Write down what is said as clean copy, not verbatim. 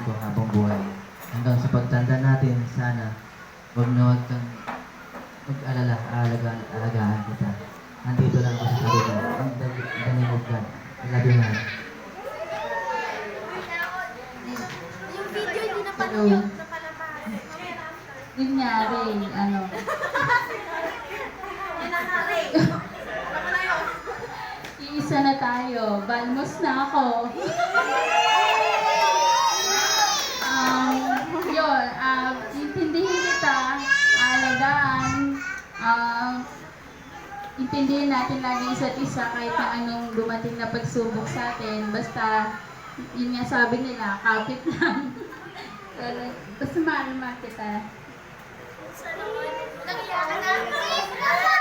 ko habang buhay. Hanggang sa pagtanda natin, sana huwag kang mag-alala, alagaan kita. Nandito lang ako sa sabi mo. Ang name of God. I love you, man. Yung video hindi na pala Hello. yun, napalabas. Yun nga rin, ano. Yan ang hari. Ano na yun? Iisa na tayo. Balmos na ako. Yun, intindihin kita, alagaan, intindihin natin lagi isa't isa kahit na anong dumating na pagsubok sa atin. Basta, yun nga sabi nila, kapit lang. Basta mahal kita. Sana mo. Nag-iyakan na.